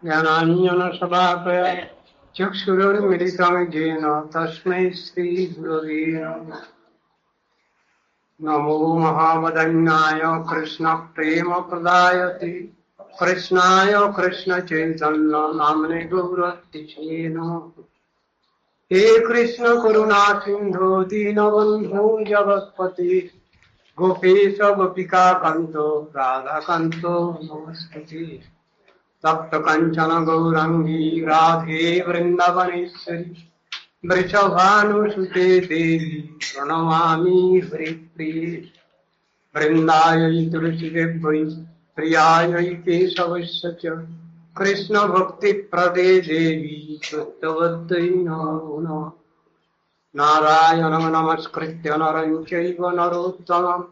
ज्ञानाञ्जनशलाकया चक्षुरुन्मिलितं येन तस्मै श्रीगुरवे नमः। नमो महावदन्याय कृष्णप्रेमप्रदायते कृष्णाय कृष्णचैतन्य नाम्ने गौरतिसे नमः। हे कृष्ण करुणा सिन्धो दीनबन्धो जगत्पते गोपेश गोपिका कान्तो राधाकान्तो नमस्ते। तप्त कंचन गौरंगी राधे वृंदावनेश्वरी वृषभानुसुते देवी प्रणमामि हरिप्रिये। वृंदायै तुलसीदेव्यै प्रियायै केशवस्य च कृष्ण भक्ति प्रदे देवी शुद्धवद्यै नमो नमः। नारायणं नमस्कृत्य नरं चैव नरोत्तमं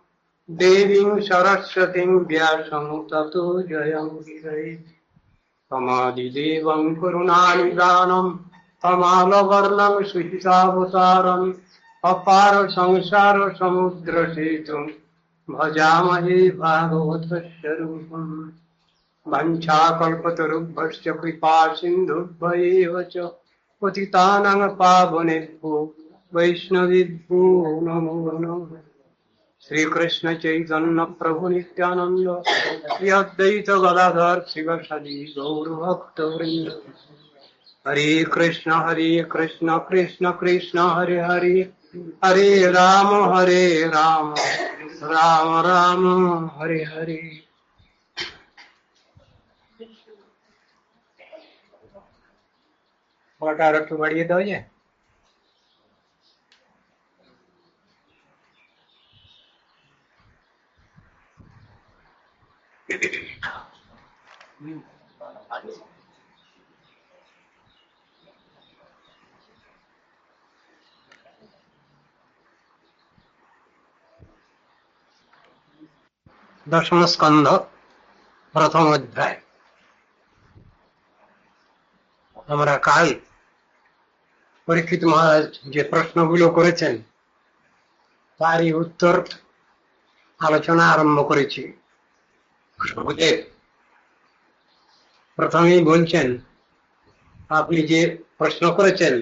देवीं सरस्वतीं व्यासं ततो जयमुदीरये। तमादिदेवं करुणानिदानं तमालवर्णं सुहितावतारम् अपार संसार समुद्रसेतुं भजामहे भागवतस्वरूपम्। वञ्चाकल्पतरुभ्यश्च कृपा सिन्धुभ्येव च पतितानां पावनेभ्यो वैष्णवेभ्यो नमो नमः। श्री कृष्ण चैतन्य प्रभु नित्यानंद श्री अद्वैत गदाधर शिवसदि गौर भक्त वृंद। हरे कृष्ण कृष्ण कृष्ण हरे हरे हरे राम राम राम हरे हरे। আর একটু বাড়িয়ে দাও যে। দশম স্কন্ধ প্রথম অধ্যায়। আমরা কাল পরীক্ষিত মহারাজ যে প্রশ্নগুলো করেছেন তারই উত্তর আলোচনা আরম্ভ করেছি। প্রথমেই বলছেন, আপনি যে প্রশ্ন করেছেন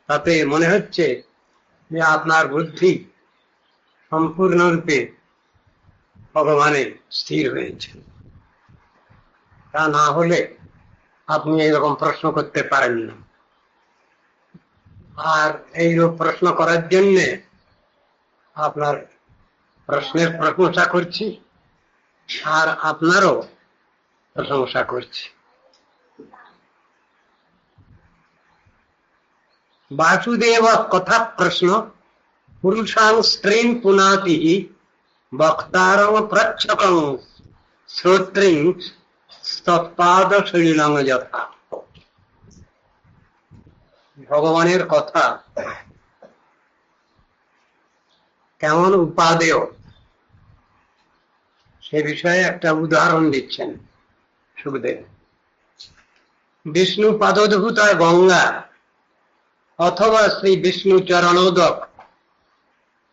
তাতে মনে হচ্ছে যে আপনার বুদ্ধি সম্পূর্ণরূপে ভগবানে স্থির হয়েছে। তা না হলে আপনি এইরকম প্রশ্ন করতে পারেন না। আর এইরূপ প্রশ্ন করার জন্য আপনার প্রশ্নের প্রশংসা করছি আর আপনারও প্রশংসা করছি। বাসুদেব কথা প্রশ্ন পুরুষাং স্ত্রীং পুনাতি বক্তারং প্রচ্ছকং শ্রোত্রিং স্তপাদ শৈলং যথা। ভগবানের কথা কেমন উপাদেয় সে বিষয়ে একটা উদাহরণ দিচ্ছেন সুখদেব। বিষ্ণু পাদোদ্ভূত গঙ্গা অথবা শ্রী বিষ্ণু চরণোদক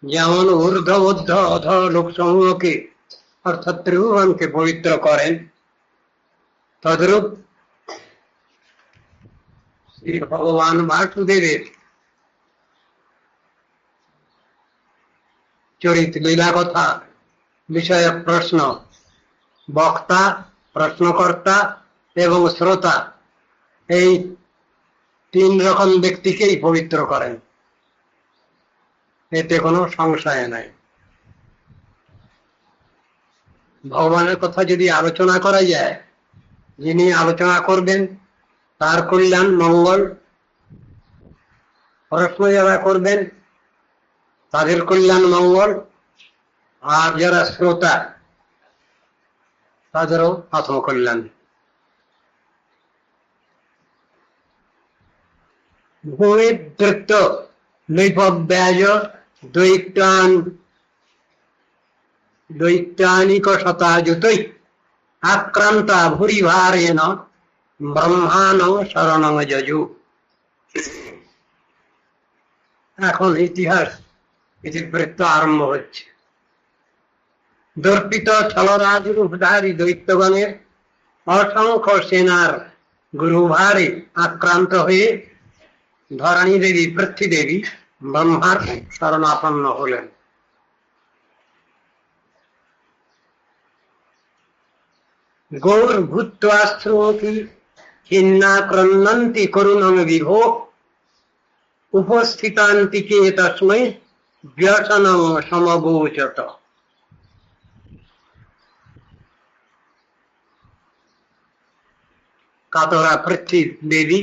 যেমন ঊর্ধ্ব মধ্য অধ লোকসমূহকে অর্থাৎ ত্রিভুবনকে পবিত্র করেন, তদ্রূপ শ্রী ভগবান বাসুদেবের চরিত লীলা কথা বিষয়ক প্রশ্ন বক্তা, প্রশ্নকর্তা এবং শ্রোতা এই তিন রকম ব্যক্তিকেই পবিত্র করেন, এতে কোনো সংশয় নাই। ভগবানের কথা যদি আলোচনা করা যায়, যিনি আলোচনা করবেন তার কল্যাণ মঙ্গল, প্রশ্ন যারা করবেন তাদের কল্যাণ মঙ্গল, আর যারা শ্রোতা তাদেরও আত্মকল্যাণ। ভূমিদৃত্ত নৈপব্যাজ দৈত্যানিক শতাযুতৈ আক্রান্তা ভূরিভারেণ ব্রহ্মাণং শরণং যজু। এখন ইতিবৃত্ত আরম্ভ হচ্ছে। দর্পিত ছলরাজরূপধারী দৈত্যগণের অসংখ্য সেনার গুরুভারে আক্রান্ত হয়ে ধরণী দেবী পৃথ্বী দেবী ব্রহ্মার শরণাপন্ন হলেন। গৌর ভূত্বা শ্রোতি খিন্না ক্রন্দন্তি করুণং বিভো উপস্থিতান্তিকে তস্मै ব্যসনং সমবোচত। কাতরা পৃথ্বী দেবী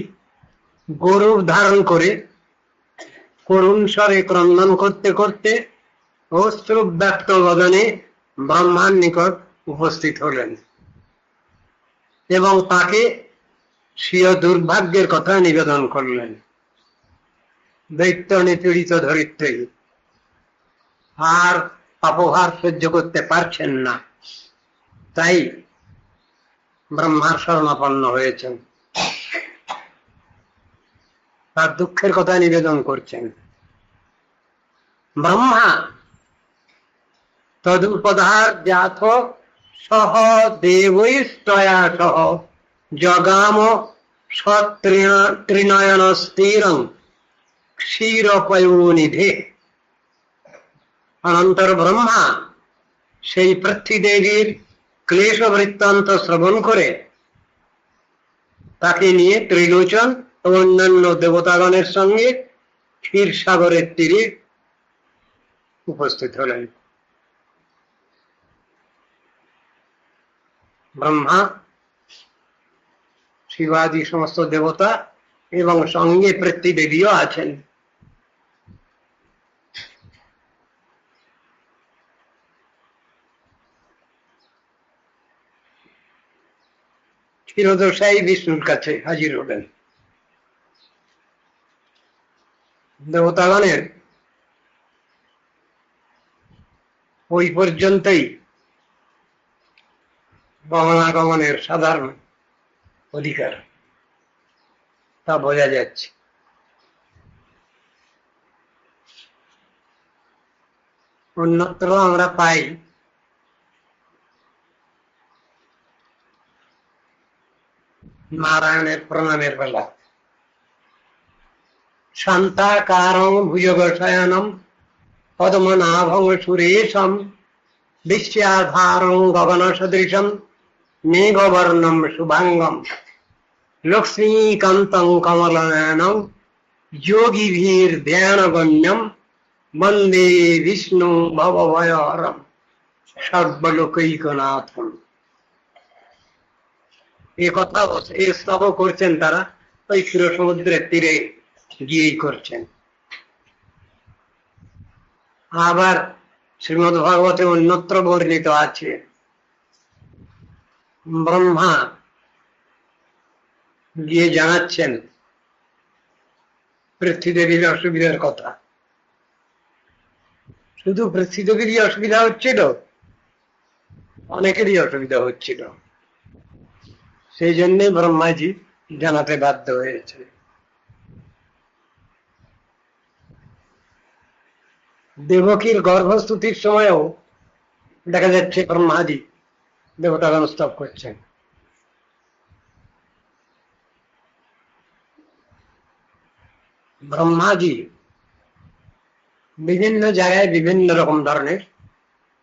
গৌরব ধারণ করে করুণ স্বরে ক্রন্দন করতে করতে অশ্রু ব্যক্ত বদনে ব্রহ্মার নিকট উপস্থিত হলেন এবং তাকে স্বীয় দুর্ভাগ্যের কথা নিবেদন করলেন। দৈত্য নিপীড়িত ধরিত্রী আর অপহার সহ্য করতে পারছেন না, তাই ব্রহ্মার শরণাপন্ন হয়েছেন, তার দুঃখের কথা নিবেদন করছেন। ব্রহ্মা তদুপধার্যাথ সহ দেবৈস্তয়া সহ জগাম সত্রিনয়ন স্থিরং ক্ষীরপয়োনিধে। অনন্তর ব্রহ্মা সেই পৃথ্বী দেবীর ক্লেশ বৃত্তান্ত শ্রবণ করে তাকে নিয়ে ত্রিলোচন ও অন্যান্য দেবতাগণের সঙ্গে ক্ষীরসাগরের তীরে উপস্থিত হলেন। ব্রহ্মা, শিবাদি সমস্ত দেবতা এবং সঙ্গে পৃথ্বী দেবীও আছেন। ক্ষীরোদশাই বিষ্ণুর কাছে হাজির হলেন। দেবতাগণের ওই পর্যন্তই গমনাগমনের সাধারণ অধিকার, তা বোঝা যাচ্ছে। অন্যত্র আমরা পাই নারায়ণের প্রণামের বেলা শান্তাকারং ভুজগশয়নম পদ্মনাভং সুরেশম বিশ্বধারং গগন সদৃশম মেঘবর্ণম শুভাঙ্গম লক্ষ্মীকান্তং কমলনয়নম যোগীভীর ধ্যানগম্যম বন্দে বিষ্ণু ভবভয়হরম সর্বলোকৈকনাথম। এ কথা এই স্তব করছেন তারা ওই ক্ষীর সমুদ্রের তীরে গিয়েই করছেন। আবার শ্রীমদ্ ভাগবতে অন্যত্র বর্ণিত আছে, ব্রহ্মা গিয়ে জানাচ্ছেন পৃথ্বী দেবীর অসুবিধার কথা। শুধু পৃথ্বী দেবীরই অসুবিধা হচ্ছিল, অনেকেরই অসুবিধা হচ্ছিল, সেই জন্যে ব্রহ্মাজি জানাতে বাধ্য হয়েছে। দেবকীর গর্ভস্তুতির সময়ও দেখা যাচ্ছে ব্রহ্মাজি দেবতাগণ স্তব করছেন। ব্রহ্মাজি বিভিন্ন জায়গায় বিভিন্ন রকম ধরনের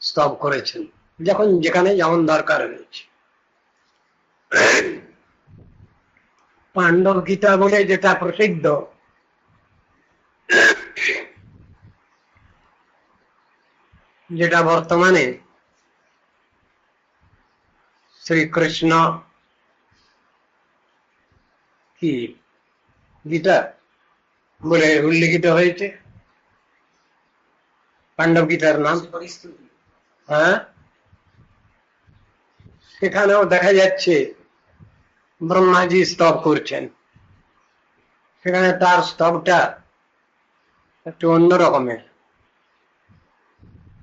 স্তব করেছেন, যখন যেখানে যেমন দরকার হয়েছে। পাণ্ডব গীতা বলে যেটা প্রসিদ্ধ, যেটা বর্তমানে শ্রীকৃষ্ণ কি গীতা বলে উল্লিখিত হয়েছে, পাণ্ডব গীতার নাম। হ্যাঁ, সেখানেও দেখা যাচ্ছে ব্রহ্মাজি স্তব করছেন। সেখানে তার স্তবটা একটু অন্য রকমের।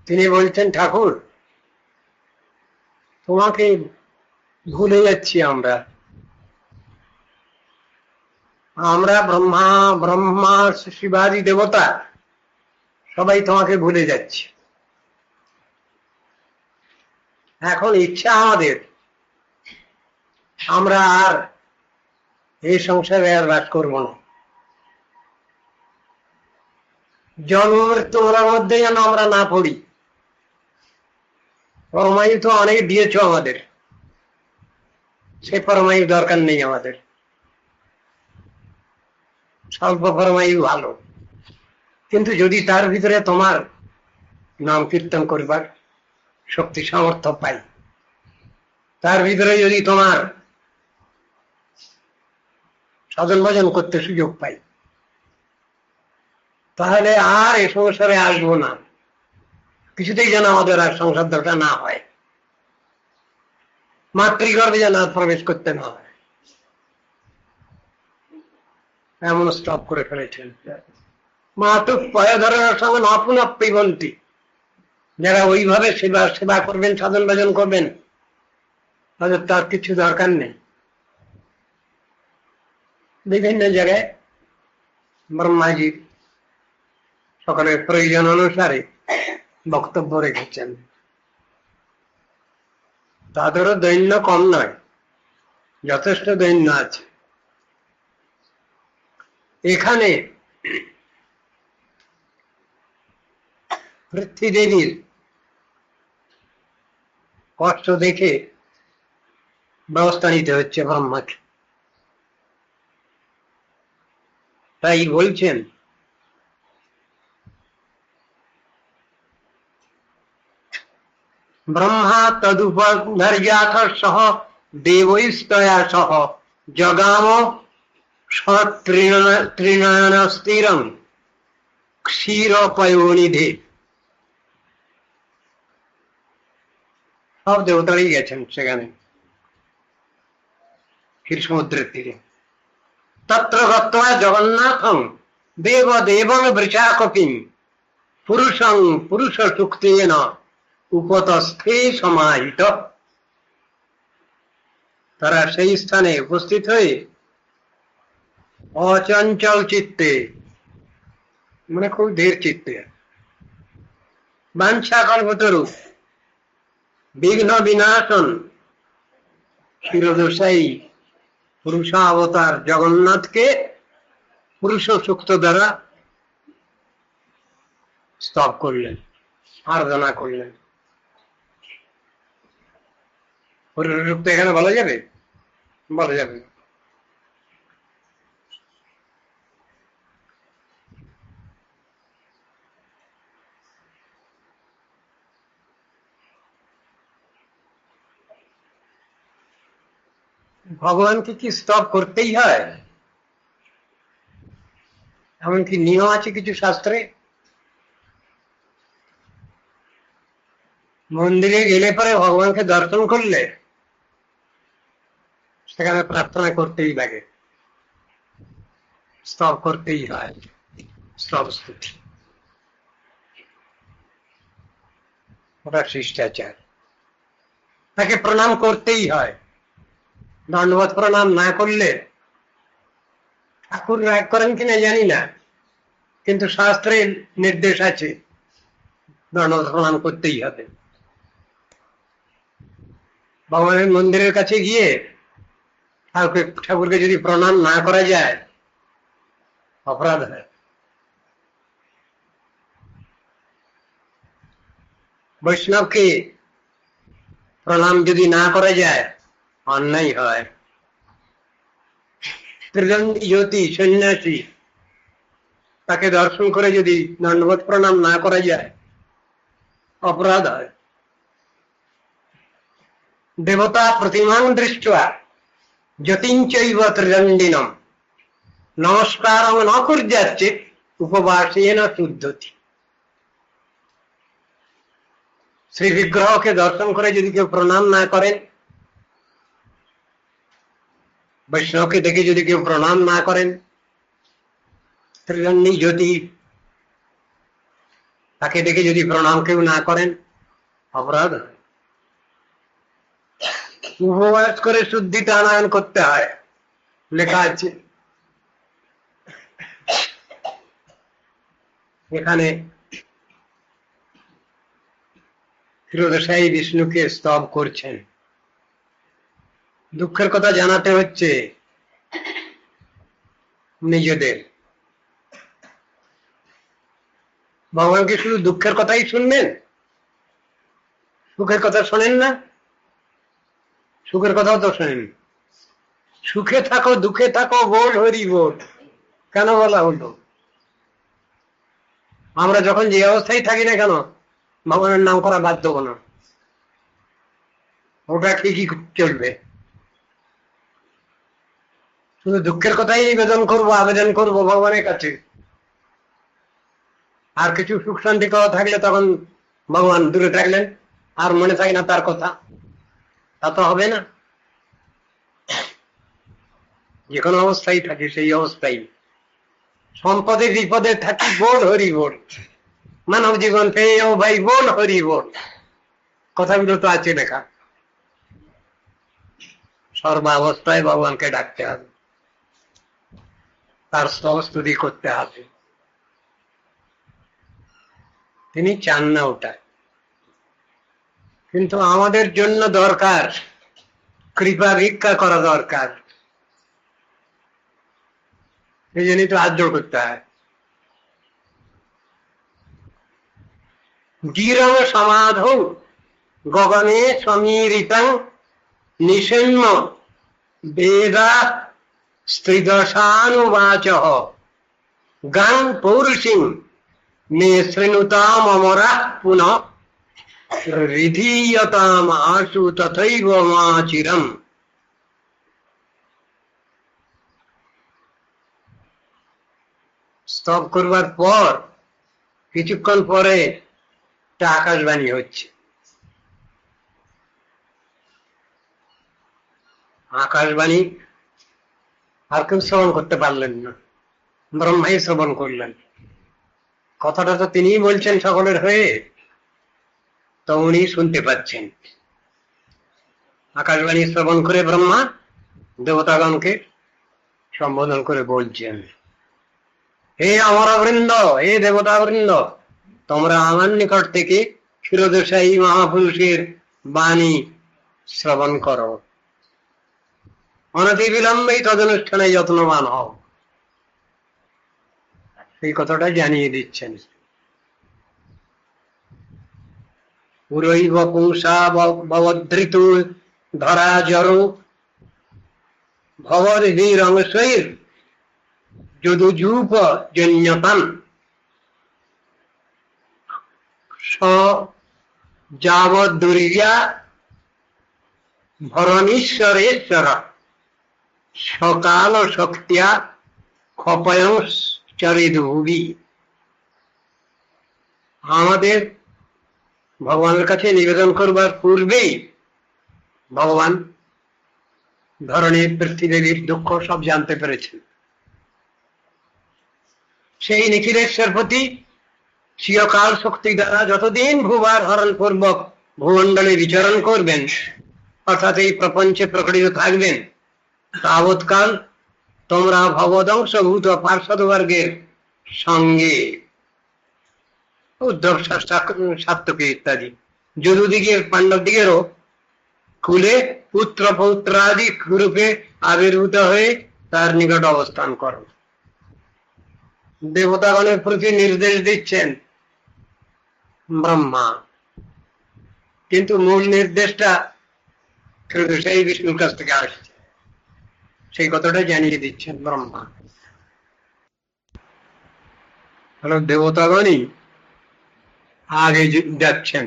তিনি বলছেন, ঠাকুর তোমাকে ভুলে যাচ্ছি, আমরা ব্রহ্মা শিবাদি দেবতা সবাই তোমাকে ভুলে যাচ্ছে। এখন ইচ্ছা আমাদের আমরা আর এই সংসারে আর বাস করবো না, জন্ম মৃত্যু মরার মধ্যে যেন আমরা না পড়ি। পরমায়ু তো অনেক দিয়েছ আমাদের, সে পরমায়ু দরকার নেই আমাদের, স্বল্প পরমায়ু ভালো। কিন্তু যদি তার ভিতরে তোমার নাম কীর্তন করবার শক্তি সামর্থ্য পাই, তার ভিতরে যদি তোমার সাধন ভজন করতে সুযোগ পাই, তাহলে আর এ সংসারে আসবো না, কিছুতেই যেন আমাদের আর সংসার দরকার না হয়, মাতৃগর্ভে যেন আর প্রবেশ করতে না হয়, এমন স্টপ করে ফেলেছেন। মাতু পয় ধরনের সঙ্গে নপুন পিবন্তি, যারা ওইভাবে সেবা করবেন, সাধন ভজন করবেন, তাদের তার কিছু দরকার নেই। বিভিন্ন জায়গায় ব্রহ্মাজি সকলের প্রয়োজন অনুসারে বক্তব্য রেখেছেন, তাদেরও দৈন্য কম নয়, যথেষ্ট দৈন্য আছে। এখানে পৃথ্বীদেবীর কষ্ট দেখে ব্যবস্থা নিতে হচ্ছে ব্রহ্মাকে, তাই বলছেন ব্রহ্মা তদুপধার্যাথ সহ দেবৈস্তয়া সহ জগাম সত্রিনয়ন স্থিরং ক্ষীরপয়োনিধে। সব দেবতারই গেছেন সেখানে ক্ষীর সমুদ্রের তীরে। তত্র গত্বা জগন্নাথং দেব দেবং বৃষাকপিং পুরুষং পুরুষ সুক্তেন উপতস্থে সমাহিত। তারা সেই স্থানে উপস্থিত হয়ে অচঞ্চল চিত্তে, মানে খুব ধীর চিত্তে, বাঞ্ছা কল্পতরু বিঘ্ন বিনাশন শিরদোষায়ী পুরুষাবতার জগন্নাথকে পুরুষ সূক্ত দ্বারা স্তব করলেন, আরাধনা করলেন। পুরুষ সূক্ত এখানে বলা যাবে? বলা যাবে। ভগবানকে কি স্তব করতেই হয়? এমনকি নিয়ম আছে কিছু শাস্ত্রে। মন্দিরে গেলে পরে ভগবানকে দর্শন করলে সেখানে প্রার্থনা করতেই লাগে, স্তব করতেই হয়, স্তব স্তুতি, ওটা শিষ্টাচার। তাকে প্রণাম করতেই হয়, দণ্ডবত প্রণাম না করলে, ঠাকুর রাগ করেন কিনা জানি না, কিন্তু শাস্ত্রে নির্দেশ আছে দণ্ডবত প্রণাম করতেই হবে। ভগবানের মন্দিরের কাছে গিয়ে ঠাকুরকে যদি প্রণাম না করা যায় অপরাধ হয়। বৈষ্ণবকে প্রণাম যদি না করা যায় অন্যায় হয়। ত্রিদণ্ডী জ্যোতি সন্ন্যাসী, তাকে দর্শন করে যদি দণ্ডবত প্রণাম না করা যায় অপরাধ হয়। দেবতা প্রতিমাং দৃষ্টা জ্যোতিঞ্চৈব ত্রিদণ্ডিনম নমস্কারং ন কুর্যাচ্চেৎ উপবাসেন শুদ্ধতি। শ্রী বিগ্রহকে দর্শন করে যদি কেউ প্রণাম না করেন, বৈষ্ণবকে দেখে যদি কেউ প্রণাম না করেন, ত্রিদণ্ডী জ্যোতি তাকে দেখে যদি প্রণাম কেউ না করেন অপরাধ হয়। উপবাস করে শুদ্ধিটা আনয়ন করতে হয়, লেখা আছে। এখানে ক্ষীরোদশায়ী বিষ্ণুকে স্তব করছেন। দুঃখের কথা জানাতে হচ্ছে, নিজেদের। ভগবানকে শুধু দুঃখের কথাই শুনবেন, সুখের কথা শোনেন না? সুখের কথাও তো শোনেন। সুখে থাকো দুঃখে থাকো বল হরি বল, কেন বলা হলো? আমরা যখন যে অবস্থায় থাকি না কেন, ভগবানের নাম করা বাধ্য না, ওটা ঠিকই চলবে। শুধু দুঃখের কথাই নিবেদন করবো, আবেদন করবো ভগবানের কাছে, আর কিছু সুখ শান্তি কথা থাকলে তখন ভগবান দূরে থাকলেন, আর মনে থাকে না তার কথা, তা তো হবে না। যে কোনো অবস্থায় থাকি সেই অবস্থায় সম্পদে বিপদে থাকি বল হরি বল, মানব জীবন পেয়ে ও ভাই বল হরি বল, কথাগুলো তো আছে লেখা। সর্বাবস্থায় ভগবানকে ডাকতে হবে, তার স্তবস্তুতি করতে হবে। তিনি চান না ওটা, কিন্তু আমাদের জন্য দরকার কৃপা ভিক্ষা করা দরকার, এই জন্যই তো আদ্র করতে হয়। গিরম সমাধৌ গগনে সমীরিতং নিষেম্য বেদা স্ত্রীদশানুবাচঃ গাং পৌরুষিং মে শৃণুতাম অমরাঃ পুনঃ রিধীয়তাম আশু তথৈব মা চিরম। স্তব করবার পর কিছুক্ষণ পরে একটা আকাশবাণী হচ্ছে। আকাশবাণী আর কেউ শ্রবণ করতে পারলেন না, ব্রহ্মাই শ্রবণ করলেন। কথাটা তো তিনিই বলছেন সকলের হয়ে, তো উনি শুনতে পাচ্ছেন। আকাশবাণী শ্রবণ করে ব্রহ্মা দেবতাগণকে সম্বোধন করে বলছেন, হে অমরবৃন্দ, হে দেবতাবৃন্দ, তোমরা আমার নিকট থেকে ক্ষীরোদশায়ী মহাপুরুষের বাণী শ্রবণ করো, অনতি বিলম্বেই তদনুষ্ঠানে যত্নবান হও। এই কথাটা জানিয়ে দিচ্ছেন। পুরৈব পুংসা ভবধৃত ধরা জড় ভবদ্ভিরংশৈর যদুযূপ জন্যতাম স যাবদুর্যা ভরণীশ্বরেশ্বর সকাল শক্তিয়া ক্ষপয়শ্চরিদুভি। আমাদের ভগবানের কাছে নিবেদন করবার পূর্বেই ভগবান ধরনের পৃথিবীর দুঃখ সব জানতে পেরেছেন। সেই নিখিলেশ্বরপতি চিরকাল শক্তি দ্বারা যতদিন ভূভার হরণ পূর্বক ভূমণ্ডলে বিচরণ করবেন, অর্থাৎ এই প্রপঞ্চে প্রকটিত থাকবেন, তাবৎকাল তোমরা ভবদংশভূত পার্শ্বদবর্গের সঙ্গে উদ্ধব সাত্যকী ইত্যাদি যদুদিগের পাণ্ডব দিগেরও কুলে পুত্র পৌত্রাদি রূপে আবির্ভূত হয়ে তার নিকট অবস্থান করো। দেবতাগণের প্রতি নির্দেশ দিচ্ছেন ব্রহ্মা, কিন্তু মূল নির্দেশটা সেই বিষ্ণুর কাছ থেকে আসছে, সেই কথাটা জানিয়ে দিচ্ছেন ব্রহ্মা। দেবতাগণই আগে যাচ্ছেন,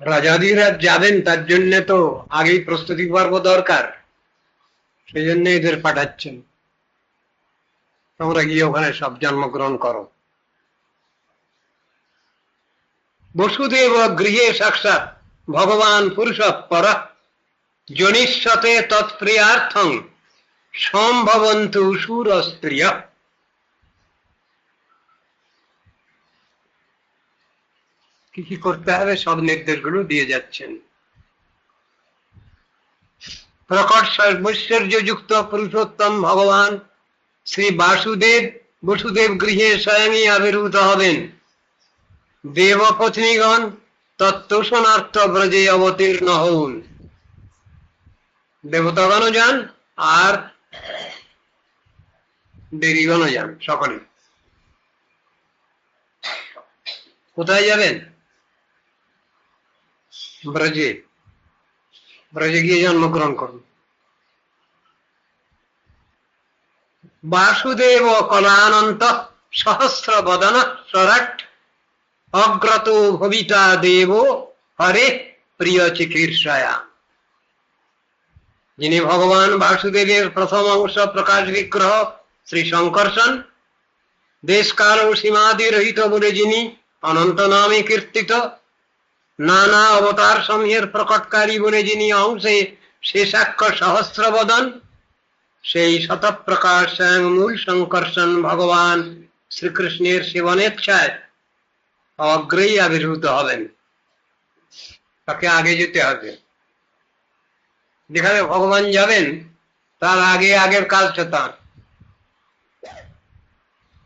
রাজাদিরাজ যাবেন, তার জন্য তো আগেই প্রস্তুতি পর্ব দরকার, সেই জন্য এদের পাঠাচ্ছেন, তোমরা গিয়ে ওখানে সব জন্মগ্রহণ করো। বসুদেব গৃহে সাক্ষাৎ ভগবান পুরুষ পর জনিষ্যতে তৎপ্রিয়ার্থং সম্ভবন্তু সুর স্ত্রিয়। কি কি করতে হবে সব নির্দেশগুলো দিয়ে যাচ্ছেন। প্রকট সর্বৈশ্বর্য যুক্ত পুরুষোত্তম ভগবান শ্রী বাসুদেব বসুদেব গৃহে স্বয়ংই আবির্ভূত হবেন। দেবপত্নীগণ তত্ত্বশনার্থ ব্রজে অবতীর্ণ হন। দেবতাগণ যান আর দেবীগণও যান সকলে। কোথায় যাবেন? ব্রজে। ব্রজে গিয়ে জন্মগ্রহণ করুন। বাসুদেব কলানন্ত সহস্র বদন সরাট অগ্রত ভবিতা দেব হরে প্রিয় চিকিৎসায়া। যিনি ভগবান বাসুদেবের প্রথম অংশ প্রকাশ বিগ্রহ শ্রী শঙ্কর্ষণ, দেশকাল ও সীমাদি রহিত বলে যিনি অনন্ত নামে কীর্তিত, নানা অবতার সমূহের প্রকটকারী বলে যিনি অংশে শেষাক্ষ সহস্র বদন, সেই শতপ্রকাশ স্বয়ং মূল শঙ্কর্ষণ ভগবান শ্রীকৃষ্ণের সেবনেচ্ছায় অগ্রেই আবির্ভূত হবেন। তাকে আগে যেতে হবে। যেখানে ভগবান যাবেন তার আগে আগের কাজটা তার।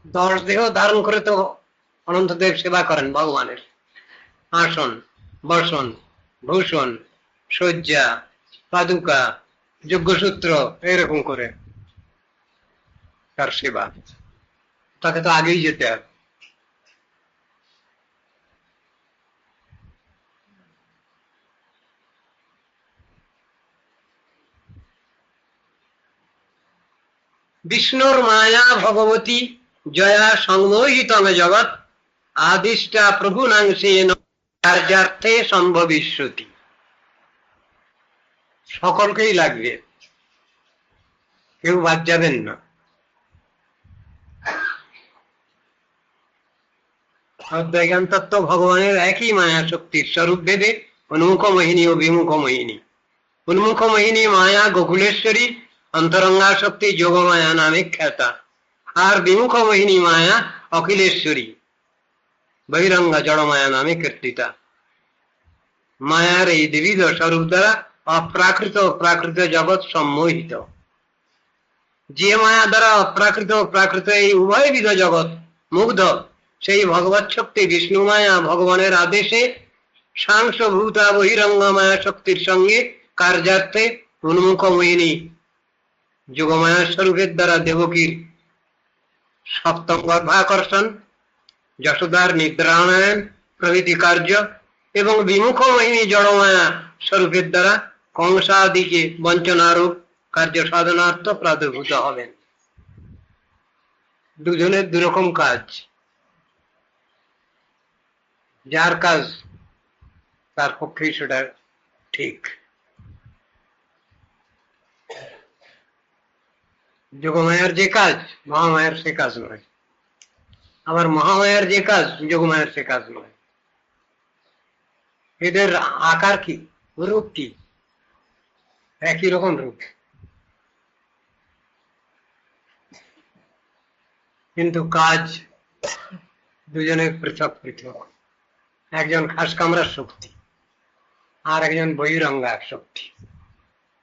10 দেহ ধারণ করে তো অনন্তদেব সেবা করেন ভগবানের। আসন, বসন, ভূষণ, শয্যা, পাদুকা, যজ্ঞসূত্র এরকম করে তার সেবা। তাকে তো আগেই যেতে হবে। বিষ্ণুর মায়া ভগবতী জয়া সংমোহিতম জগৎ আদিষ্টা প্রভুনাংশেন কার্যার্থে সম্ভবিষ্যতি। সকলকেই লাগবে, কেউ বাদ যাবেন না। অদ্বৈত তত্ত্ব ভগবানের একই মায়া শক্তির স্বরূপ ভেদে উন্মুখ মোহিনী ও বিমুখ মোহিনী। উন্মুখ মোহিনী মায়া গোকুলেশ্বরী, অন্তরঙ্গা শক্তি যোগমায়া নামে খ্যাতা। আর বিমুখ মোহিনী মায়া অখিলেশ্বরী, বহিরঙ্গা জড়মায়া নামে কীর্তিতা। মায়ার এই দ্বিবিধ স্বরূপ দ্বারা অপ্রাকৃত ও প্রাকৃত জগৎ সম্মোহিত। যে মায়া দ্বারা অপ্রাকৃত ও প্রাকৃত এই উভয়বিধ জগৎ মুগ্ধ, সেই ভগবৎ শক্তি বিষ্ণু মায়া ভগবানের আদেশে সাংসভূতা বহিরঙ্গা মায়া শক্তির সঙ্গে কার্যার্থে উন্মুখ মোহিনী যোগমায়া স্বরূপের দ্বারা দেবকীর সপ্তম গর্ভাকর্ষণ, যশোদার নিদ্রানয়ন প্রভৃতি কার্য এবং বিমুখ মোহিনী জড়মায়া স্বরূপের দ্বারা কংসাদিকে বঞ্চনারূপ কার্য সাধনার্থ প্রাদুর্ভূত হবেন। দুজনের দুরকম কাজ। যার কাজ তার পক্ষেই সেটা ঠিক। যোগমায়ার যে কাজ মহামায়ার সে কাজ নয়, আবার মহামায়ার যে কাজ যোগমায়ার সে কাজ নয়। এদের আকার কি, রূপ কি? একই রকম রূপ, কিন্তু কাজ দুজনের পৃথক পৃথক। একজন খাস কামরার শক্তি, আর একজন বহিরঙ্গার শক্তি,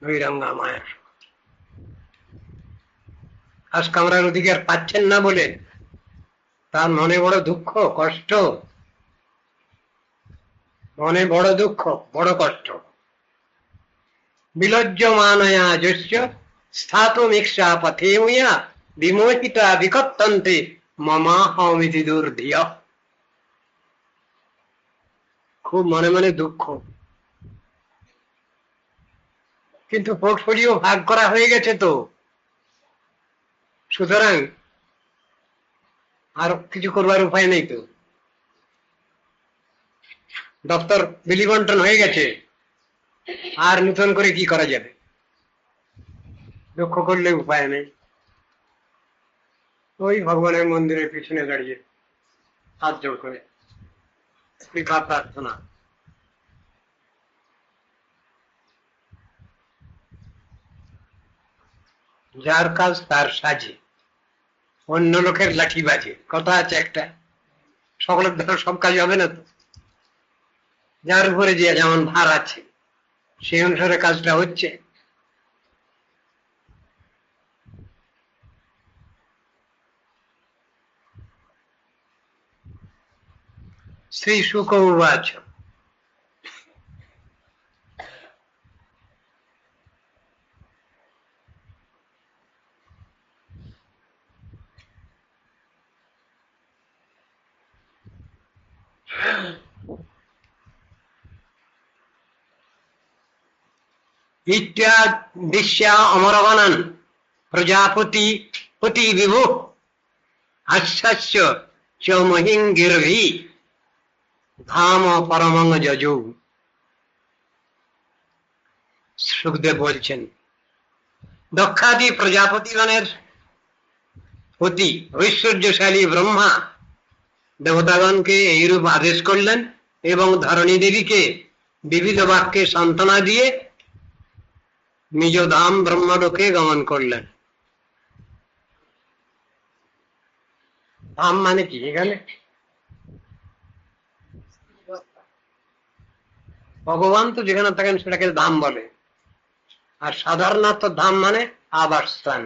বহিরঙ্গা মায়ার শক্তি। খাস কামরার অধিকার পাচ্ছেন না বলে তার মনে বড় দুঃখ কষ্ট, মনে বড় দুঃখ বড় কষ্ট। বিলজ্জমানয়া যস্য স্থাতুমিক্ষা পথে মুয়া বিমোহিতা বিকত্তন্তে মমাহমিতি দুর্ধিয়। খুব মনে মনে দুঃখ, কিন্তু পোর্টফোলিও ভাগ করা হয়ে গেছে তো, সুতরাং আর কিছু করবার উপায় নেই তো। দপ্তর বিলি বন্টন হয়ে গেছে, আর নতুন করে কি করা যাবে? দুঃখ করলে উপায় নেই। ওই ভগবানের মন্দিরের পিছনে দাঁড়িয়ে হাত জোড় করে কৃপা প্রার্থনা। যার কাজ তার সাজে, অন্য লোকের লাঠি বাজে। কথা আছে একটা, সকলের দ্বারা সব কাজ হবে না তো। যার উপরে যে যেমন ভার আছে সেই অনুসারে কাজটা হচ্ছে। শ্রী শুক উবাচ ইত্যা দিশ্যা অমরগণন প্রজাপতি পতি বিভু আশ্বাস্য চ মহিঙ্গিরভি ধাম পরমং যজৌ। সুখদেব বলছেন, দক্ষাদি প্রজাপতিগণের পতি ঐশ্বর্যশালী ব্রহ্মা দেবতাগণকে এইরূপ আদেশ করলেন এবং ধরণী দেবীকে বিবিধ বাক্যে সান্ত্বনা দিয়ে নিজ ধাম ব্রহ্মলোকে গমন করলেন। ধাম মানে কি? এখানে ভগবান তো যেখানে থাকেন সেটাকে ধাম বলে, আর সাধারণত ধাম মানে আবাসস্থান।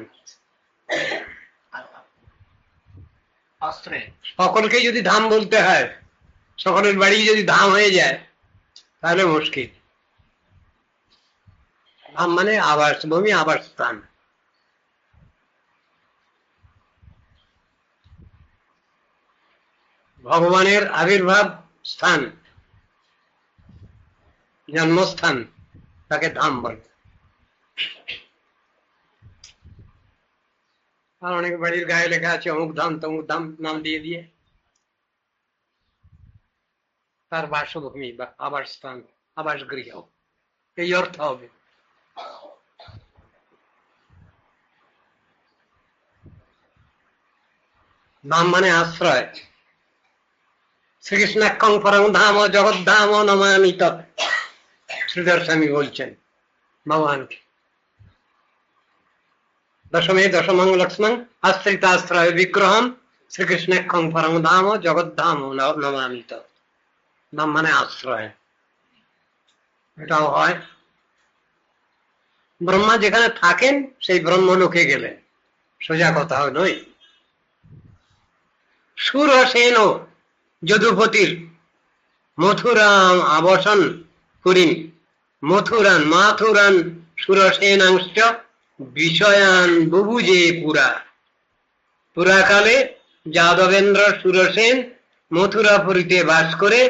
সকলকে যদি ধাম বলতে হয়, সকলের বাড়ি যদি ধাম হয়ে যায় তাহলে মুশকিল। ধাম মানে আবাস ভূমি, আবাসস্থান। ভগবানের আবির্ভাব স্থান, জন্মস্থান, তাকে ধাম বলে। আর অনেক বাড়ির গায়ে লেখা আছে অমুক ধাম তমুক ধাম, নাম দিয়ে দিয়ে তার বাসভূমি বা আবাসস্থান, আবাস গৃহ, এই অর্থ হবে। ধাম মানে আশ্রয়। শ্রীকৃষ্ণাক্ষং পরং ধাম জগদ্ধাম নমামি তৎ, শ্রীধর স্বামী বলছেন ভগবানকে। দশমে দশমং লক্ষ্মণ আশ্রিতাশ্রয় বিগ্রহম শ্রীকৃষ্ণাক্ষং পরং ধাম জগদ্ধাম নমামি তৎ। ধাম মানে আশ্রয়। এটাও হয় ব্রহ্মা যেখানে থাকেন সেই ব্রহ্মলোকে গেলেন, সোজা কথা নয়। সুরসেন যদুপতির মথুরাম আবসন করিন মথুরান মাথুরান সুরসেনাংশ বিষয়ান বুভুজে পুরা। পুরাকালে যাদবেন্দ্র সুরসেন মথুরাপুরীতে বাস করে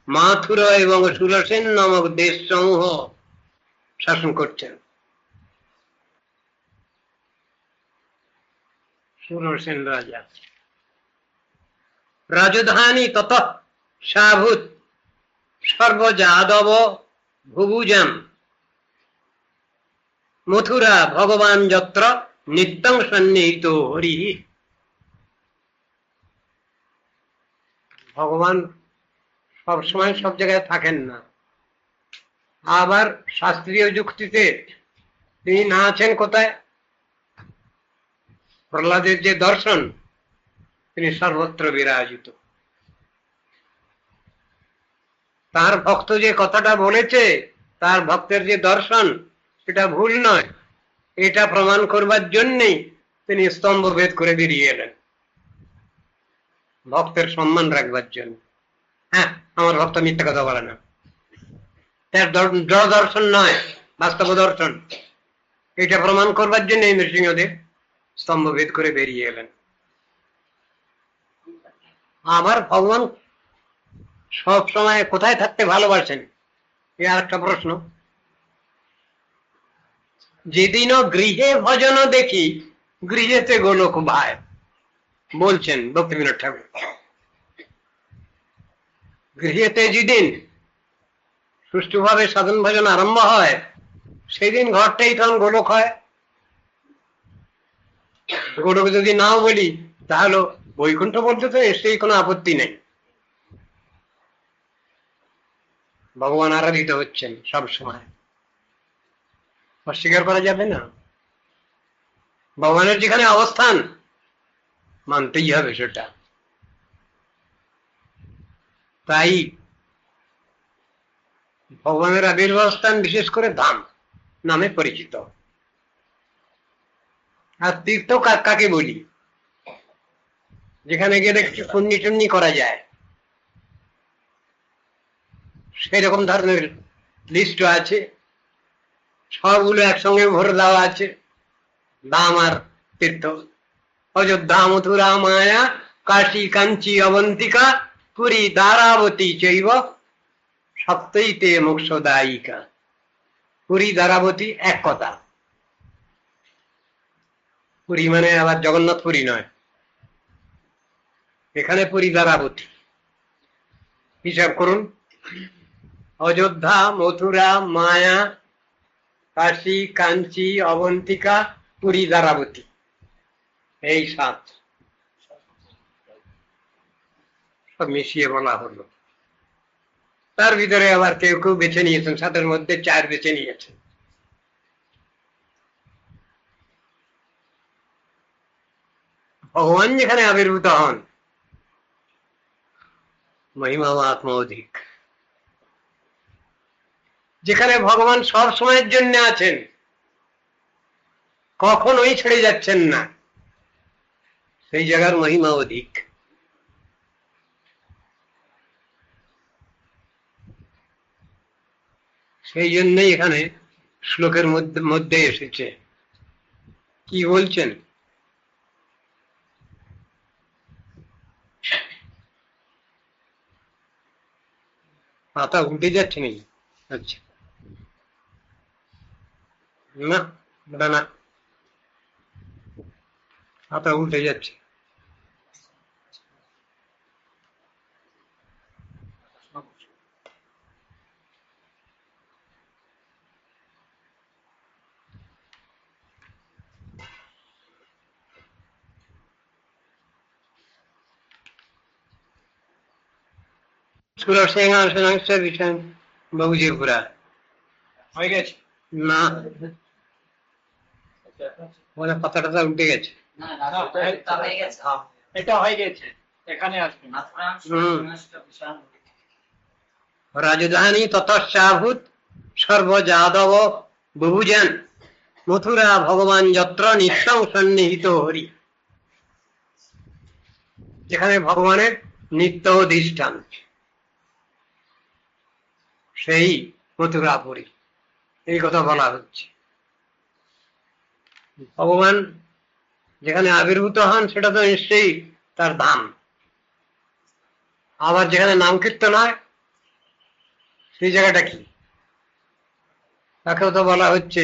মাথুরা এবং সুরসেন নামক দেশ সমূহ শাসন করছেন। সুরসেন রাজা। রাজধানী তত সাভূত সর্বযাদব ভুভুজাম মথুরা ভগবান যত্র নিত্যং সন্নিহিত হরি। ভগবান সবসময় সব জায়গায় থাকেন না, আবার শাস্ত্রীয় যুক্তিতে তিনি না আছেন কোথায়? প্রহ্লাদের যে দর্শন, তিনি সর্বত্র বিরাজিত। তার ভক্ত যে কথাটা বলেছে, তার ভক্তের যে দর্শন, এটা ভুল নয়। এটা প্রমাণ করবার জন্যই তিনি স্তম্ভ ভেদ করে বেরিয়ে এলেন, ভক্তের সম্মান রাখবার জন্য। হ্যাঁ, আমার ভক্ত মিথ্যা কথা বলে না, তার জড় দর্শন নয়, বাস্তব দর্শন। এটা প্রমাণ করবার জন্য নৃসিংহদেব স্তম্ভ ভেদ করে বেরিয়ে এলেন। আবার ভগবান সব সময় কোথায় থাকতে ভালোবাসেন, এ আর একটা প্রশ্ন। যেদিনও গৃহে ভজন দেখি গৃহেতে গোলক ভাই, বলছেন ভক্তিবিনোদ ঠাকুর। গৃহেতে যেদিন সুষ্ঠুভাবে সাধন ভজন আরম্ভ হয়, সেই দিন ঘরটাই তখন গোলক হয়। গোলক যদি নাও বলি, তাহলে বৈকুণ্ঠ বলতে তো এসেই কোনো আপত্তি নেই। ভগবান আরাধিত হচ্ছেন সব সময়, অস্বীকার করা যাবে না। ভগবানের যেখানে অবস্থান, মানতেই হবে সেটা। তাই ভগবানের আবির্ভাব স্থান বিশেষ করে ধাম নামে পরিচিত। আর তীর্থ কাকে বলি? যেখানে গেলে কিছু পুণ্যি টুন্যি করা যায়, সেই রকম ধরনের লিস্ট আছে, সবগুলো একসঙ্গে ভরে দেওয়া আছে। ধাম আর তীর্থ, অযোধ্যা মথুরা মায়া কাশী কাঞ্চি অবন্তিকা পুরী দ্বারাবতী চৈব সপ্তৈতে মোক্ষদায়িকা। পুরী দ্বারাবতী এক কথা। পুরী মানে আবার জগন্নাথ পুরী নয়, এখানে পুরী দ্বারাবতী। হিসাব করুন, অযোধ্যা, মথুরা, মায়া, কাশী, কাঞ্চি, অবন্তিকা, পুরী, দ্বারাবতী, এই 7 সব মিশিয়ে বলা হলো। তার ভিতরে আবার কেউ কেউ বেছে নিয়েছেন, 7-এর মধ্যে 4 বেছে নিয়েছেন। ভগবান যেখানে আবির্ভূত হন, মহিমা আত্ম অধিক। যেখানে ভগবান সব সময়ের জন্য আছেন, কখনোই ছেড়ে যাচ্ছেন না, সেই জায়গার মহিমা অধিক। সেই জন্যই এখানে শ্লোকের মধ্যে এসেছে, কি বলছেন? পাতা উল্টে যাচ্ছে নাকি? আচ্ছা, না না, পাতা উল্টে যাচ্ছে। সুরসিংহাসনস্য বিষয় বহুজিপুরা হয়ে গেছে না, মানে পাতা টাতা উল্টে গেছে। এটা হয়ে গেছে, এখানে আসবে। রাজধানী ততশ্চাভূত সর্বযাদব বহুজন মথুরা ভগবান যত্র নিঃসং সন্নিহিত হরি। যেখানে ভগবানের নিত্য অধিষ্ঠান, সেই মথুরাপুরী, এই কথা বলা হচ্ছে। ভগবান যেখানে আবির্ভূত হন সেটা তো নিশ্চয়ই তার ধাম। আবার যেখানে নাম কীর্তন হয় সেই জায়গাটা কি? তাকেও তো বলা হচ্ছে,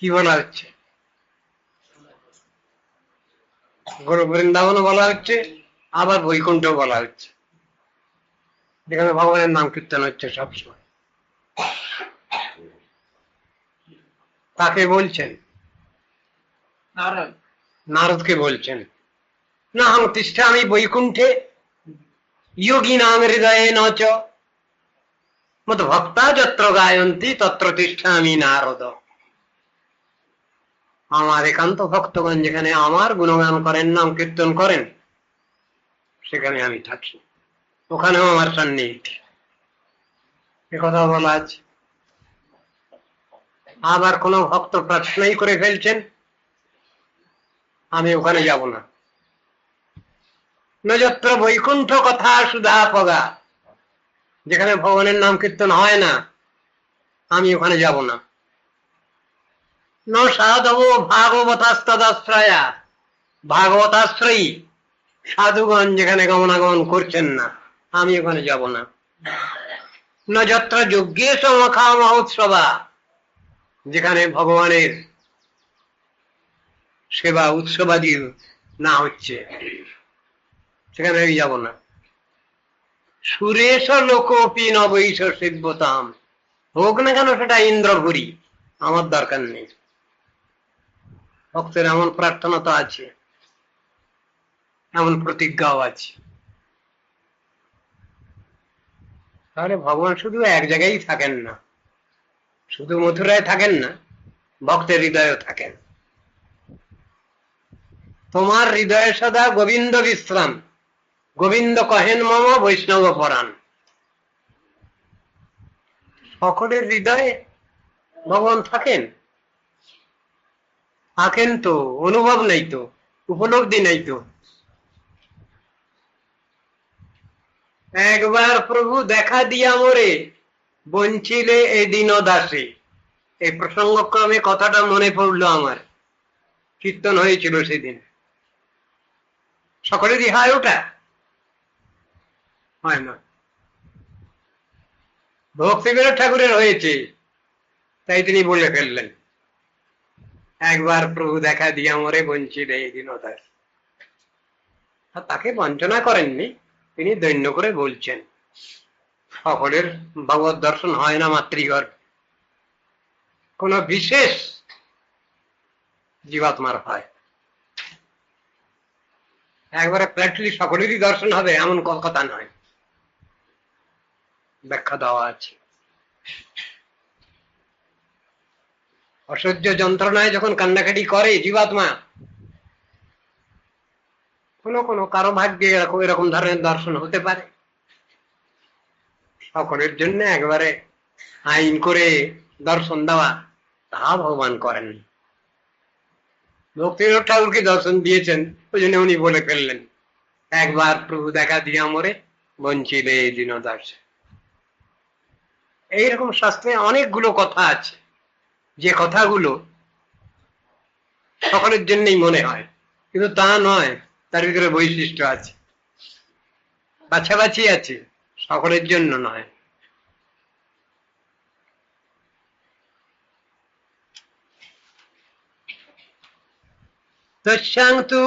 কি বলা হচ্ছে? গৌর বৃন্দাবনও বলা হচ্ছে, আবার বৈকুণ্ঠ বলা হচ্ছে, যেখানে ভগবানের নাম কীর্তন হচ্ছে সবসময়। তাকে বলছেন, নারদকে বলছেন, না হাম তিষ্ঠামি বৈকুণ্ঠে যোগী নাম হৃদয়ে নচ মত ভক্তা যত্র গায়ন্তী তত্র তিষ্ঠামি নারদ। আমার একান্ত ভক্তগণ যেখানে আমার গুণগান করেন, নাম কীর্তন করেন, সেখানে আমি থাকি, ওখানেও আমার সান্নিধ্যে। একথা বলা আছে। আবার কোন ভক্ত প্রার্থনাই করে ফেলছেন, আমি ওখানে যাব না, নযত্র বৈকুণ্ঠ কথা সুধা পগা, যেখানে ভগবানের নাম কীর্তন হয় না, আমি ওখানে যাব না। ন সাধব ভাগবতাস্তদাশ্রয়া, ভাগবতাশ্রয়ী সাধুগণ যেখানে গমনাগমন করছেন না, আমি ওখানে যাব না। ন যত্র যজ্ঞেশ মখা মহোৎসবা, যেখানে ভগবানের সেবা উৎসবাদি না হচ্ছে, সেখানে আমি যাব না। সুরেশ লোকপি নবৈশ সেব্যতাম, হোক না কেন সেটা ইন্দ্রপুরী, আমার দরকার নেই। ভক্তের এমন প্রার্থনা তো আছে, এমন প্রতিজ্ঞাও আছে। তাহলে ভগবান শুধু এক জায়গায় থাকেন না, শুধু মথুরায় থাকেন না, ভক্তের হৃদয়েও থাকেন। তোমার হৃদয়ে সদা গোবিন্দ বিশ্রাম, গোবিন্দ কহেন মম বৈষ্ণব পরাণ। সকলের হৃদয়ে ভগবান থাকেন, থাকেন তো, অনুভব নেই তো, উপলব্ধি নেই তো। একবার প্রভু দেখা দিয়া মোরে বঞ্চিলে এ দিন দাসে, এই প্রসঙ্গক্রমে কথাটা মনে পড়লো আমার, কীর্তন হয়েছিল সেদিন। সকলেরই হয় ওটা? হয় না। ভক্তিবিনোদ ঠাকুরের হয়েছে, তাই তিনি বলে ফেললেন, একবার প্রভু দেখা দিয়া মরে বঞ্চিত এই দীনদাস। তাকে বঞ্চনা করেননি, তিনি দৈন্য করে বলছেন সকলের ভগবত দর্শন হয় না মাতৃঘর, কোন বিশেষ জীবাত্মার হয়। একবারে প্র্যাকটিক্যালি সকলেরই দর্শন হবে এমন কথা নয়, ব্যাখ্যা দেওয়া আছে। অসহ্য যন্ত্রণায় যখন কান্নাকাটি করে জীবাত্মা, কোনো কারো ভাগ্যে এরকম ধরনের দর্শন হতে পারে। সকলের জন্য একবারে আইন করে দর্শন দেওয়া তা ভগবান করেন। ভক্তিবিনোদ ঠাকুরকে দর্শন দিয়েছেন, ওই জন্য উনি বলে ফেললেন, একবার প্রভু দেখা দিয়া মরে বঞ্চিলে দীনদাস। এইরকম শাস্ত্রে অনেকগুলো কথা আছে, যে কথাগুলো সকলের জন্যই মনে হয়, কিন্তু তা নয়, তার ভিতরে বৈশিষ্ট্য আছে, বাছাবাছি আছে, সকলের জন্য নয়। তস্যান্তু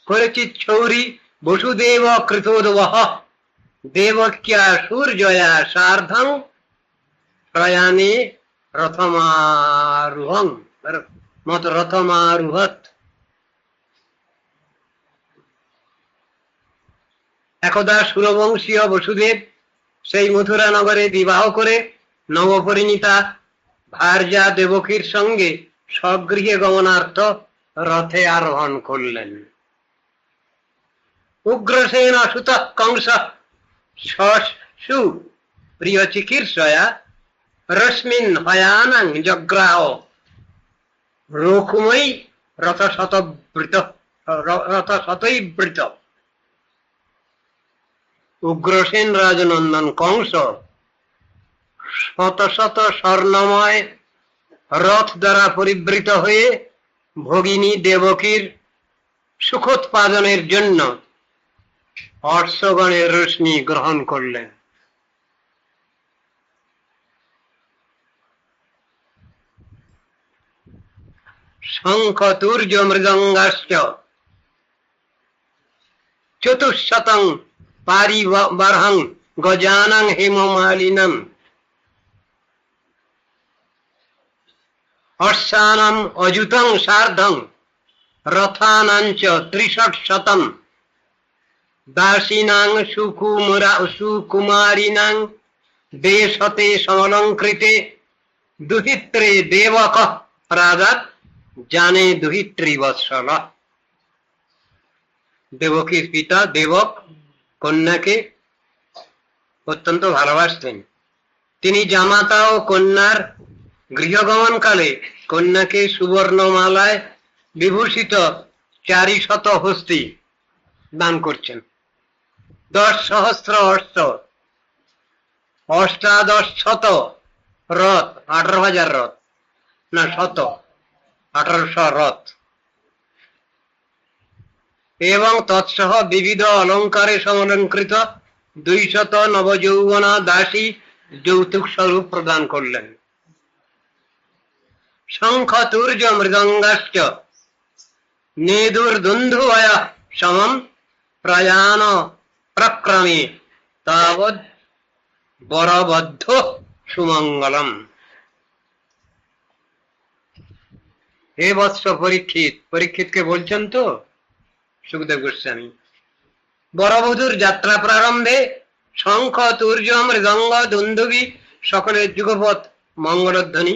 করেছি ছৌরি বসুদেব কৃতোদ্বহ দেবক্যা সূর্যয়া সার্ধং প্রয়াণে রথমারুহৎ। একদা সুরবংশীয় বসুদেব সেই মথুরা নগরে বিবাহ করে নবপরিণীতা ভার্যা দেবকীর সঙ্গে স্বগৃহে গমনার্থ রথে আরোহণ করলেন। উগ্রসেন সুত কংস সু প্রিয় চিকিৎসয়া রশ্মিন হয়ানাং জগ্রাহ রোকুময়ী রথশতৈবৃত। উগ্রসেন রাজনন্দন কংস শত শত স্বর্ণময় রথ দ্বারা পরিবৃত হয়ে ভগিনী দেবকীর সুখোৎপাদনের জন্য অশ্বগণের রশ্মি গ্রহণ করলেন। শঙ্খ তুর্য মৃদঙ্গাশ্চ চতুঃশতং পারিবারহং গজানং হেমমালিনম অশ্বানাম অযুতং সার্ধং রথানাঞ্চ ত্রিষটশতম দাসীনাং সুকুমারিনাং দেশতে সমলঙ্কৃতে দুহিত্রে দেবক প্রাদাত জানে দুহিত্রী বৎসল। দেবকীর পিতা দেবক কন্যাকে অত্যন্ত ভালোবাসতেন। তিনি জামাতা ও কন্যার গৃহগমনকালে কন্যাকে সুবর্ণমালায় বিভূষিত 400 হস্তি দান করছেন। 10 সহস্র অশ্ব, 1800 রথ, 18,000 রথ না 1800 রথ এবং তৎসহ বিবিধ অলঙ্কারে সমলঙ্কৃত 200 নবযৌবনা দাসী যৌতুক স্বরূপ প্রদান করলেন। শঙ্খ তুর্য মৃদঙ্গাশ্চ নেদুর্দুন্ধুভয় সমম প্রয়াণ প্রক্রমে তাবৎ বরবদ্ধ সুমঙ্গলম। হে বৎস পরীক্ষিত, পরীক্ষিতকে বলছেন তো সুখদেব গোস্বামী, বরবধূর যাত্রা প্রারম্ভে শঙ্খ তুর্য মৃদঙ্গ দুন্দুবি সকলের যুগপৎ মঙ্গলধ্বনি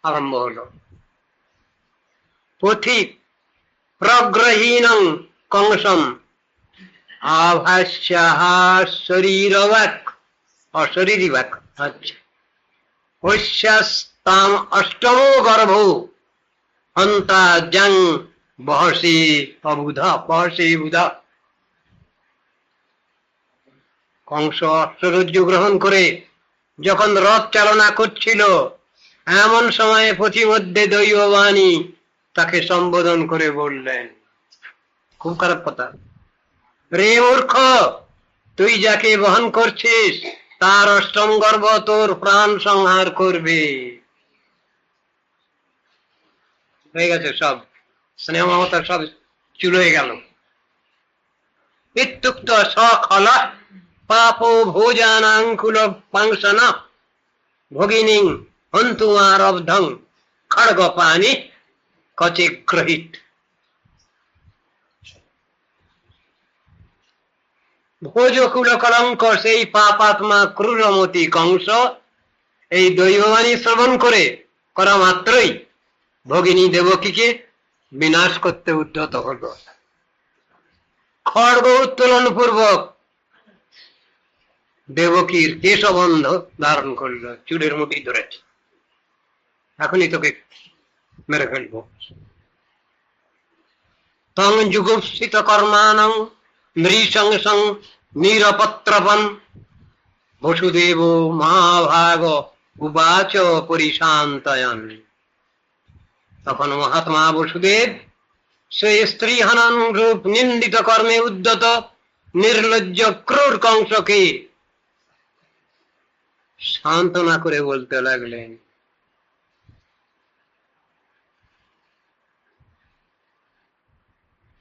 আরম্ভ হল। পথিক প্রগ্রহীনং কংসম আভাস্যাহ শরীরবাক অশরীরিবাক হস্যাস্তাম অষ্টমো গর্ভ হন্তা জং বহসি বুধা। কংস অশ্বরজ্জু গ্রহণ করে যখন রথ চালনা করছিল, এমন সময়ে পথিমধ্যে দৈববাণী তাকে সম্বোধন করে বললেন, খুব খারাপ কথা, রে মূর্খ, তুই যাকে বহন করছিস তার অষ্টম গর্ভ তোর প্রাণ সংহার করবে। হয়ে গেছে, সব স্নেহ মমতা সব চুলো হয়ে গেল। ইত্যুক্ত সখল পাপ ভোজানাঙ্কুল পাংশন ভগিনী হন্তু আরব্ধং খড়গ পানি কচে গ্রহিত। ভোজকুল কলঙ্ক সেই পাপাত্মা ক্রূরমতি কংস এই দৈববাণী শ্রবণ করা মাত্রই ভগিনী দেবকীকে বিনাশ করতে উদ্যত হল। খড়গ উত্তোলন পূর্বক দেবকীর কেশবন্ধ ধারণ করল, চুলের মুঠি ধরেছে, এখনই তোকে মেরে ফেলব। তং যুগুপ্সিত কর্মাণং নৃশংসং নিরপত্রপন বসুদেব মহাভাগ উবাচ পরিশান্তয়ন। তখন মহাত্মা বসুদেব সেই স্ত্রী হনন রূপ নিন্দিত কর্মে উদ্যত নির্লজ্জ ক্রূর কংসকে সান্ত্বনা করে বলতে লাগলেন,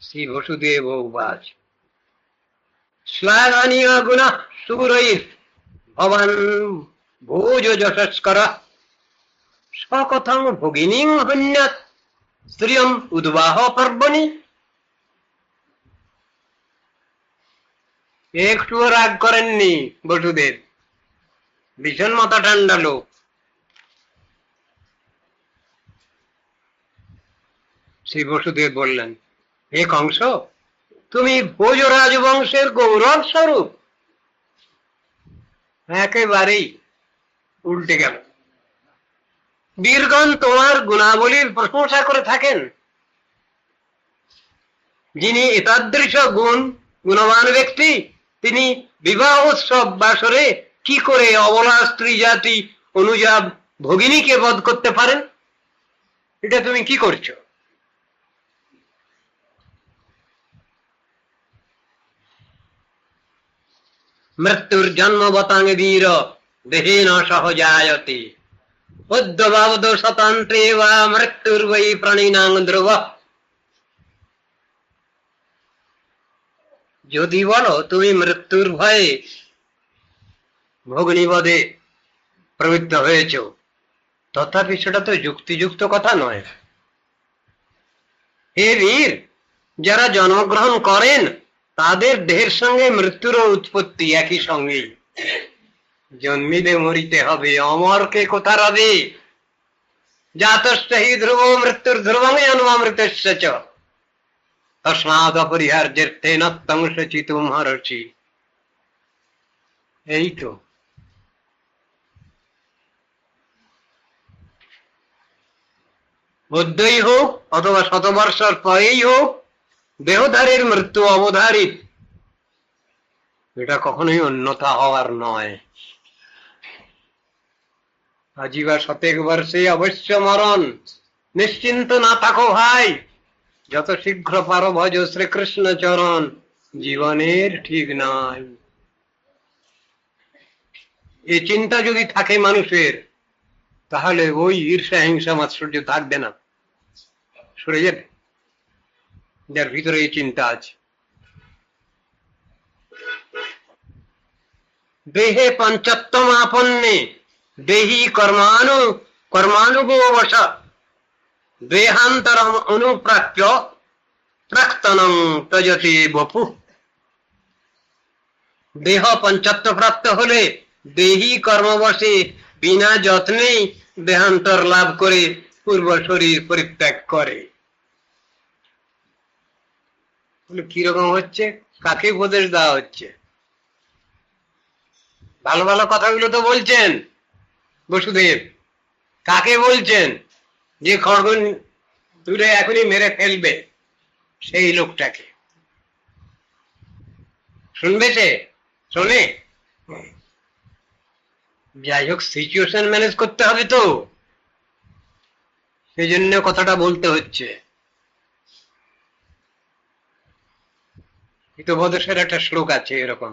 শ্রী বসুদেব উবাচ শ্লাঘনীয় গুণ সুরৈর ভবান ভোজ যশস্কর সকথং ভগিনীং হন্যাৎ স্ত্রিয়ম উদ্বাহ পর্বণি। একটুও রাগ করেননি বসুদেব, ভীষণ মাথা ঠান্ডা লোক। শ্রী বসুদেব বললেন, হে কংস, তুমি ভোজ রাজবংশের গৌরব স্বরূপ। একেবারেই উল্টে গেল। বীরগণ তোমার গুণাবলীর প্রশংসা করে থাকেন। যিনি এতাদৃশ গুণবান ব্যক্তি, তিনি বিবাহ উৎসব বাসরে কি করে অবলা স্ত্রী জাতি অনুযাব ভগিনীকে বধ করতে পারেন? এটা তুমি কি করছো? মৃত্যুর জন্মবতাং বীর দেহেন সহজায়তে উদ্ভবদ স্বতন্ত্রে বা মৃত্যুর বৈ প্রাণিনাং ধ্রুব। যদি বলো তুমি মৃত্যুর ভয়ে ভগ্নিবধে প্রবৃত্ত হয়েছ, তথাপি সেটা তো যুক্তিযুক্ত কথা নয়। হে বীর, যারা জন্মগ্রহণ করেন তাদের দেহের সঙ্গে মৃত্যুরও উৎপত্তি একই সঙ্গে। জন্মিলে মরিতে হবে, অমরকে কোথা রবে। জাতশ্চ হি ধ্রুব মৃত্যুর ধ্রুবং জন্মামৃতস্য চ তস্মাৎ অপরিহার্যের্থেন ত্বং শচিতুম হরসি। এই তো বৌদ্ধই হোক অথবা শতবর্ষর পরেই হোক, দেহধারীর মৃত্যু অবধারিত, এটা কখনোই অন্যথা হওয়ার নয়। আজিবা শতেক বর্ষে অবশ্য মরণ, নিশ্চিন্ত না থাকো ভাই, যত শীঘ্র পারো ভজ শ্রীকৃষ্ণ চরণ, জীবনের ঠিক নাই। এই চিন্তা যদি থাকে মানুষের, তাহলে ওই ঈর্ষা হিংসা মাৎসর্য থাকবে না, সরে যাবে। যার ভিতরে এই চিন্তা আছে। দেহে পঞ্চত্বম আপন্নে দেহি কর্মানুভবশ দেহান্তরম অনুপ্রাপ্য প্রাক্তনং তজতে বপু। দেহ পঞ্চত্ব প্রাপ্ত হলে দেহি কর্মবশে বিনা যত্নেই দেহান্তর লাভ করে পূর্ব শরীর পরিত্যাগ করে। কিরকম হচ্ছে? কাকে উপদেশ দেওয়া হচ্ছে? ভালো ভালো কথাগুলো তো বলছেন বসুদেব, কাকে বলছেন? যে খড়গ তুলে এখনই মেরে ফেলবে সেই লোকটাকে। শুনবে সে? শোনে? যাই হোক, সিচুয়েশন ম্যানেজ করতে হবে তো, সেই জন্য কথাটা বলতে হচ্ছে। হিতবোধের একটা শ্লোক আছে এরকম,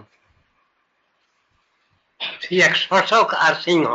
সেই এক শশক আর সিংহ